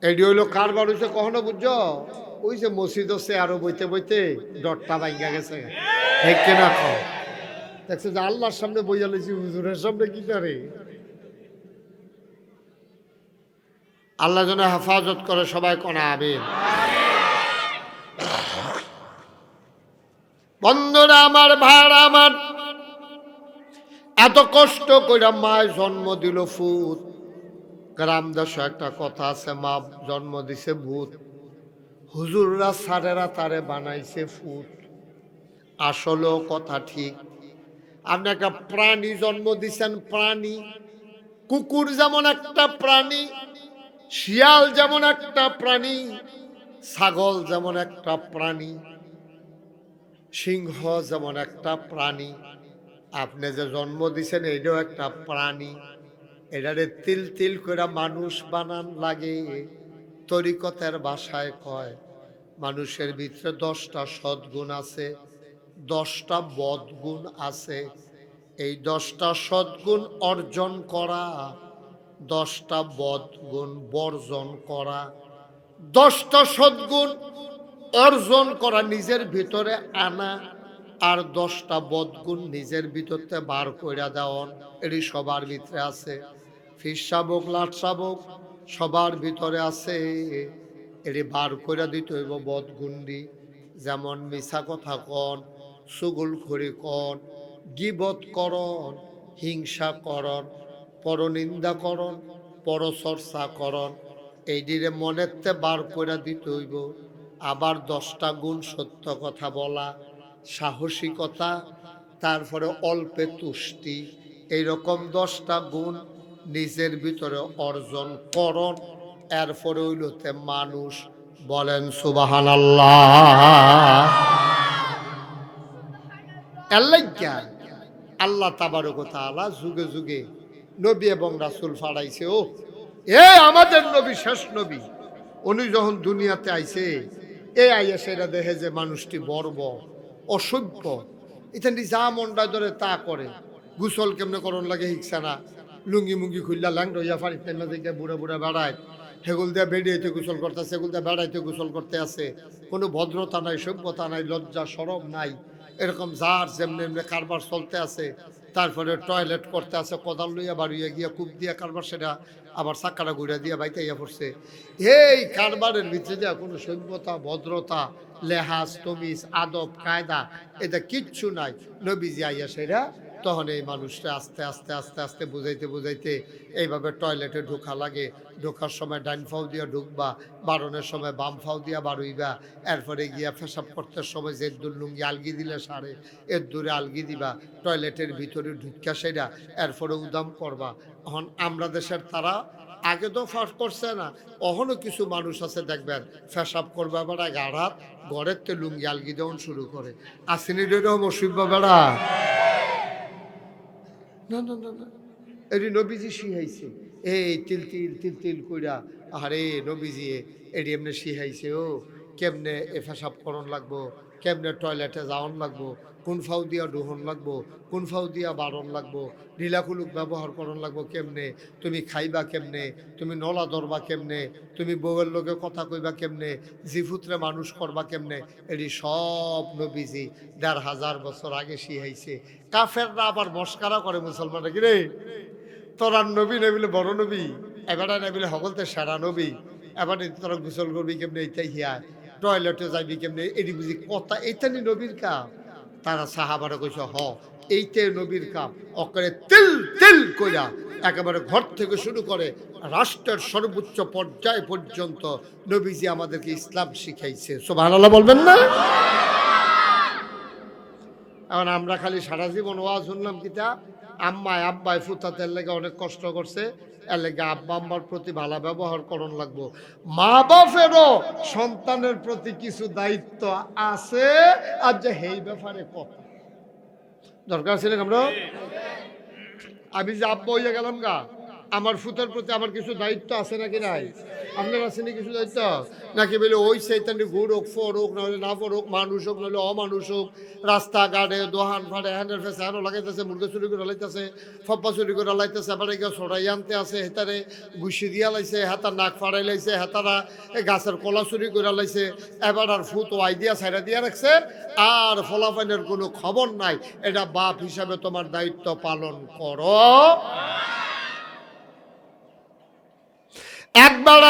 এটি হইলো কারবার হইছে কখনো বুঝছো ওই যে মসজিদ হচ্ছে আরো বইতে বইতে ডটটা ভাঙ্গা গেছে হেঁকে না খাও দেখছে যে আল্লাহর সামনে বইয়া লইছি হুজুরের সামনে কি করে আল্লাহ যেন হেফাজত করে সবাই কোনা আমিন বন্ধুরা আমার ভাইরা আমার এত কষ্ট কইরা মায় জন্ম দিল ফুত গ্রাম দেশে একটা কথা আছে মা জন্ম দিছে ভূত হুজুররা সারেরা তারে বানাইছে ফুত আসলেও কথা ঠিক আপনি একটা প্রাণী জন্ম দিছেন প্রাণী কুকুর যেমন একটা প্রাণী শিয়াল যেমন একটা প্রাণী ছাগল যেমন একটা প্রাণী সিংহ যেমন একটা প্রাণী আপনি যে জন্ম দিছেন এইটাও একটা প্রাণী এটারে তিল তিল করে মানুষ বানান লাগে তরিকতের ভাষায় কয় মানুষের ভিতরে 10টা সদ্গুণ আছে 10টা বদগুণ আছে এই 10টা সদ্গুণ অর্জন করা 10টা বদগুণ বর্জন করা 10টা সদ্গুণ অর্জন করা নিজের ভিতরে আনা আর 10টা বদগুণ নিজের ভিতরতে বার কইরা দেওয়ান এটি সবার ভিতরে আছে ফির শাবক লাট শাবক সবার ভিতরে আছে এটি বার কইরা দিতে হইব বদগুণটি যেমন মিছা কথা কন চুগলখড়ি কন গীবত করন হিংসা করন পরনিন্দা করন পরচর্চা করন এইটিরে মনেতে বার কইরা দিতে হইব আবার 10টা গুণ সত্য কথা বলা সাহসিকতা তারপরে অল্পে তুষ্টি এইরকম 10টা গুণ নিজের ভিতরে অর্জন করন এরপরে হইলতে মানুষ বলেন সুবহানাল্লাহ আল্লাহ তাবারক ওয়া তাআলা যুগে যুগে নবী এবং রাসূল ফাড়াইছে ও এ আমাদের নবী শেষ নবী উনি যখন দুনিয়াতে আইছে এই আইয়া সেটা দেখে যে মানুষটি বর্বর অসভ্য এখানে যা মনটা ধরে তা করে গোসল কেমনে করন লাগে হিকসা না লুঙ্গি মুঙ্গি খুললা ল্যাংড হইয়া ফাড়ি তেমনা থেকে বুড়ে বুড়ে বেড়ায় সেগুল দিয়ে বেড়িয়েতে গোসল করতে আছে সেগুল দিয়ে বেড়াইতে গোসল করতে আছে কোনো ভদ্রতা নাই সভ্যতা নাই লজ্জা সরম নাই এরকম যার যেমনি এমনি কারবার চলতে আছে তারপরে টয়লেট করতে আছে কোদাল লইয়া বাড়িয়ে গিয়া কূপ দিয়া কারবার সেটা আবার চাক্কাটা ঘুরে দিয়া বাইতাইয়া পড়ছে এই কারবারের ভিতরে দেওয়া কোনো সভ্যতা ভদ্রতা লেহাজ তমিজ আদব কায়দা এটা কিচ্ছু নাই নবীজি আইয়া সেটা তখন এই মানুষটা আস্তে আস্তে আস্তে আস্তে বুঝাইতে বুঝাইতে এইভাবে টয়লেটে ঢোকা লাগে। ঢোকার সময় ডাইন ফাও দিয়া ঢুকবা, বারণের সময় বাম ফাও দিয়া বারুইবা, এরপরে গিয়া পেশাব করতে সময় যে দূর লুঙ্গি আলগি দিলে সারে এর দূরে আলগি দিবা, টয়লেটের ভিতরে ঢুকা সেটা এরপরে উদাম করবা। এখন আমরা দেশের তারা আগে তো ফাঁস করছে না, অহনও কিছু মানুষ আছে দেখবেন পেশাব করবে বেড়া গাড়াত গড়ের তে লুঙ্গি আলগি দেওয়ান শুরু করে। আসেনি রকম অসুবিধা বেড়া না না না না, এটি নবীজি শিহাইছে এই তিল তিল তিল তিল কইরা। আরে নবীজি এটি এমনি শিহাইছে ও কেমনে এ পেশাব করণ লাগবো, কেমনে টয়লেটে যাওয়ান লাগবো, কোন ফাউ দিয়া ডুহন লাগবো, কোন ফাউ দিয়া বারণ লাগবো, ঢিলাকুলুক ব্যবহার করণ লাগবো কেমনে, তুমি খাইবা কেমনে, তুমি নলা ধরবা কেমনে, তুমি বউয়ের লোকে কথা কইবা কেমনে, জিফুতরে মানুষ করবা কেমনে, এটি সব নবীজি ১৫০০ বছর আগে শিহাইছে। কাফেররা আবার মস্কারা করে মুসলমানরা, কি রে তোরা নবী নেবিলে বড় নবী, এবারে নেবিলে সকলতে সেরা নবী, এবারে তোরা গোসল করবি কেমনে, এইটাই হিয়ায় টয়লেটে যাইবি কেমনে, এটি বুঝি কথা এইটানি নবীর কাম। তারা সাহাবারা কইছে হ এইটাই নবীর কাম। অকরে তিল তিল কইরা একেবারে ঘর থেকে শুরু করে রাষ্ট্রের সর্বোচ্চ পর্যায় পর্যন্ত নবীজি আমাদেরকে ইসলাম শিখাইছে। সুবহানাল্লাহ বলবেন না? এখন আমরা খালি সারা জীবন ওয়াজ শুনলাম কিতা আম্মায় আব্বায় ফুতাতের লেগে অনেক কষ্ট করছে, এর লেগে আব্বা আম্মার প্রতি ভালো ব্যবহার করণ লাগবো। মা বাপেরও সন্তানের প্রতি কিছু দায়িত্ব আছে, আর যে এই ব্যাপারে কথা দরকার ছিলেন আমরা। আমি যে আব্বা হইয়া গেলাম গা, আমার ফুতের প্রতি আমার কিছু দায়িত্ব আছে নাকি নাই? আপনার আছে নাকি কিছু দায়িত্ব? নাকি বলে ওই সেইতানি ঘুর হোক ফর হোক নাহলে না ফর হোক, মানুষ হোক নাহলে অমানুষ হোক, রাস্তাঘাটে দোহান ফাটে হ্যান্ডের ফেসে হ্যানো লাগাইতেছে, মুরগি চুরি করে লাইতেছে, ফপ্পা চুরি করে লাইতেছে, এবারে কেউ সরাই আনতে আছে, হেতারে গুছি দিয়া লাইছে, হেতার নাক ফাড়াই লাইছে, হেতারা গাছের কলা চুরি করে লাইছে, এবার আর ফুত ওয়াই দিয়া ছাইড়া দিয়া রাখছে, আর ফলাফাইনের কোনো খবর নাই। এটা বাপ হিসাবে তোমার দায়িত্ব পালন করো। একবার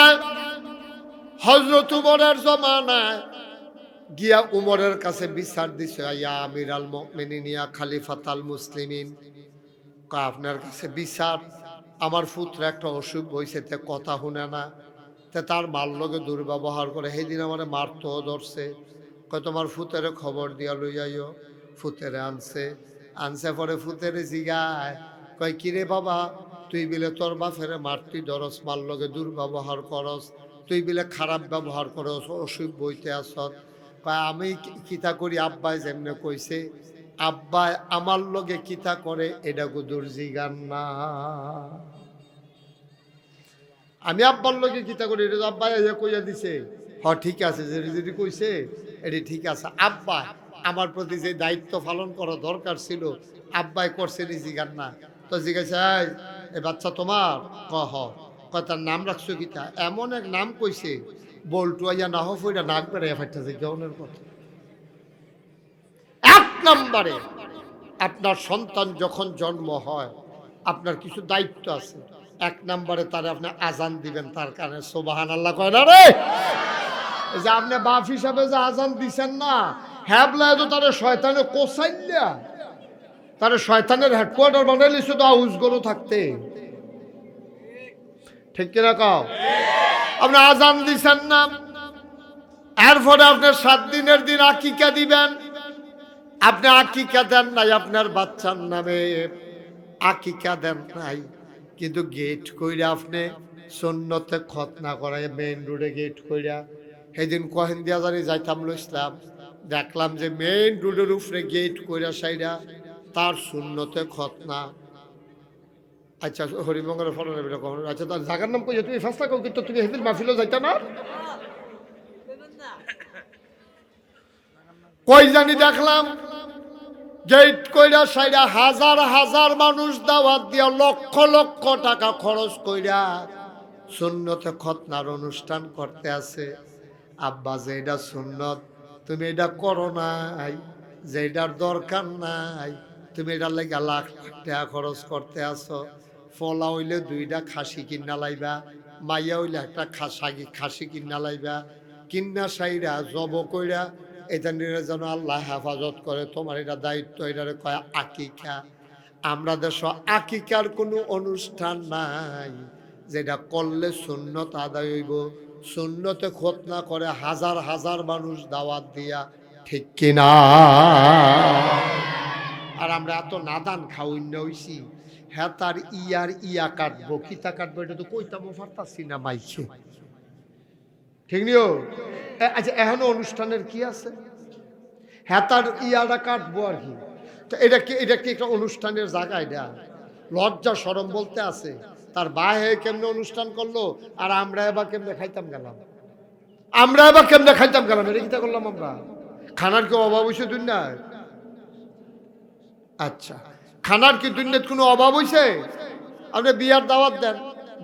হযরত উমরের জমানায় গিয়া উমরের কাছে বিচার দিছে, ইয়া আমিরাল মুমিনিন ইয়া খলিফাতাল মুসলিমিন, আপনার কাছে বিচার, আমার পুত্র একটা অসুখ হয়েছে, তে কথা শুনে না, তে তার মার লগে দুর্ব্যবহার করে, সেদিন আমার মারতো ধরছে, কয় তোমার ফুতেরে খবর দিয়া লইয়াইও। ফুতেরে আনছে, আনছে পরে ফুতেরে জিগায়, কয় কিরে বাবা তুই বিলে তোর বাপেরে মারতি ধরস, মার লগে দুর্ব্যবহার করস, তুই বিলে খারাপ ব্যবহার করস, অসুখ বইতে আসত। কয় আমি কিতা করি, আব্বাই যেমনে কইছে, আব্বাই আমার লগে কিতা করে এটা গুদুর জিগান না। আমি আব্বার লগে কিতা করি এটা আব্বাই কইয়া দিছে, হ ঠিক আছে, যদি কইছে এটি ঠিক আছে। আব্বা আমার প্রতি যে দায়িত্ব পালন করা দরকার ছিল আব্বাই করছে নি জিগান না। তো জিজ্ঞাসা এই বাচ্চা তোমার? কহ কয় তার নাম রাখছো কিতা? এমন এক নাম কইছে বল্টু আইয়া না হইয়া নাক বেড়াইয়া ফাইতেছে কেউনের কথা। এক নম্বরে আপনার সন্তান যখন জন্ম হয় আপনার কিছু দায়িত্ব আছে। এক নম্বরে তারে আপনি আজান দিবেন, তার কারণে সুবহানাল্লাহ কয় না রে, যে আপনি বাপ হিসাবে যে আজান দিছেন না, হ্যাবলায় তো তারে শয়তানে কোসাইল্লা, তারে শয়তানের হেডকোয়ার্টার বানাইলে শুধু আউজগরও থাকতে, ঠিক কিনা কাও? আপনি আজান দিছেন না, এরপরে আপনার 7 দিনের দিন আকিকা দিবেন, আপনি আকিকা দেন নাই, আপনার বাচ্চার নামে আকিকা দেন নাই, কিন্তু গেট কইরা আপনি সুন্নতে খতনা করায় মেইন রোডে গেট কইরা, সেদিন কহেন দিয়া জানি যাইতাম লইসলাম, দেখলাম যে মেইন রোডের উপরে গেট কইরা সাইডা তার সুন্নতে খতনা। আচ্ছা হরিমঙ্গলের ফটো নেবে কখন? আচ্ছা তার জায়গার নাম কইয়া তুমি ফাঁসলা কও, কিন্তু তুমি সেদিন মাহফিলও যাইতা না? কই জানি দেখলাম গেট কইরা সাইডা হাজার হাজার মানুষ দাওয়াত দিয়া লক্ষ লক্ষ টাকা খরচ কইরা সুন্নতে খতনার অনুষ্ঠান করতে আছে। আব্বা যে এটা সুন্নত তুমি এটা করো নাই, যে এটার দরকার নাই, তুমি এটার লাগে লাখ টাকা খরচ করতে আসো। ফলা হইলে 2টা খাসি কিনা লাইবা, মাইয়া হইলে একটা খাসি কিনা লাইবা, কিন্না সাইরা জব কইরা এটা নিয়ে যেন আল্লাহ হেফাজত করে, তোমার এটা দায়িত্ব, এটারে কয় আকিকা। আমরা দেশ আকিকার কোনো অনুষ্ঠান নাই যেটা করলে সুন্নত আদায় হইব। সুন্নতে খতনা করে হাজার হাজার মানুষ দাওয়াত দিয়া, ঠিক কিনা? আর আমরা এত নাদান খাওয়াইন হইছি, হ্যাঁ তার ইয়ার ইয়া কাটবো, কিতা কাটবো এটা তো কইতামও পারতাছি না মাইকে, ঠিক নিও। আচ্ছা এখনো অনুষ্ঠানের কি আছে? হ্যাঁ তার ইয়াটা কাটবো আর কি। তো এটা কি একটা অনুষ্ঠানের জায়গা? এটা লজ্জা শরম বলতে আছে। তার বাহে কেমনে অনুষ্ঠান করলো, আর আমরা এবার কেমনে খাইতাম গেলাম, এটা কিতা করলাম আমরা? খানার কি অভাব হয়েছে দুনিয়ায়? আচ্ছা খানার কি দুনিয়ার কোনো অভাব হয়েছে? আপনি বিয়ার দাওয়াত দেন,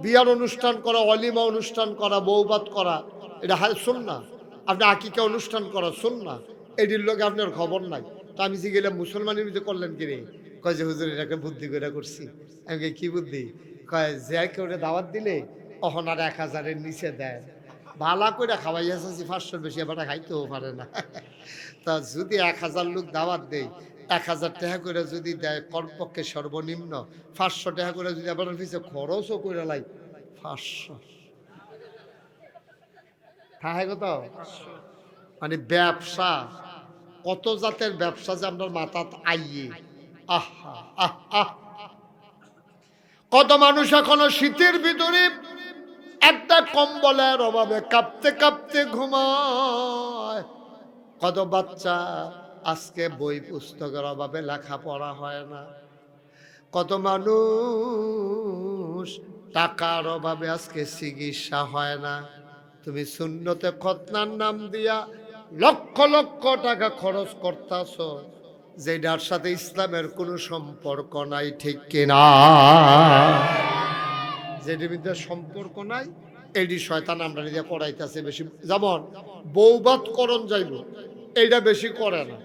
বিয়ার অনুষ্ঠান করা, অলিমা অনুষ্ঠান করা, বৌবাত করা, এটা সুন্নাহ। আপনি আকিকা অনুষ্ঠান করা সুন্নাহ, এটির লোকে আপনার খবর নাই। তো আমি যে গেলাম মুসলমানের মধ্যে করলেন কি রে? কয় যে হুজুর এটাকে বুদ্ধি করে করছি। আমি কি বুদ্ধি? কয় যে কেউ দাওয়াত দিলে অহন আর 1000-এর নিচে দেয়, ভালা করে খাওয়াইয়াছি 500-র বেশি এবার খাইতেও পারে না। তা যদি 1000 লোক দাওয়াত দেয়, 1000 টাকা করে যদি দেয়, কমপক্ষে সর্বনিম্ন 500 টাকা করে যদি আবার পিছিয়ে খরচও করে লাই, 500 থাকে কত? মানে ব্যবসা, কত জাতের ব্যবসা যে আপনার মাথা আইয়ে। আহা আহ আহ, কত মানুষ এখনো শীতের ভিতরে একটা কম্বলের অভাবে কাঁপতে কাঁপতে ঘুমায়। কত বাচ্চা আজকে বই পুস্তকের অভাবে লেখাপড়া হয় না। কত মানুষ টাকার অভাবে আজকে চিকিৎসা হয় না। তুমি সুন্নতে খতনার নাম দিয়া লক্ষ লক্ষ টাকা খরচ করতেছ, যেটার সাথে ইসলামের কোনো সম্পর্ক নাই, ঠিক কিনা? যেটির মধ্যে সম্পর্ক নাই এটি শয়তান আমরা নিজে করাইতেছে বেশি। যেমন বৌবাত করণ যাইব, এইটা বেশি করে না।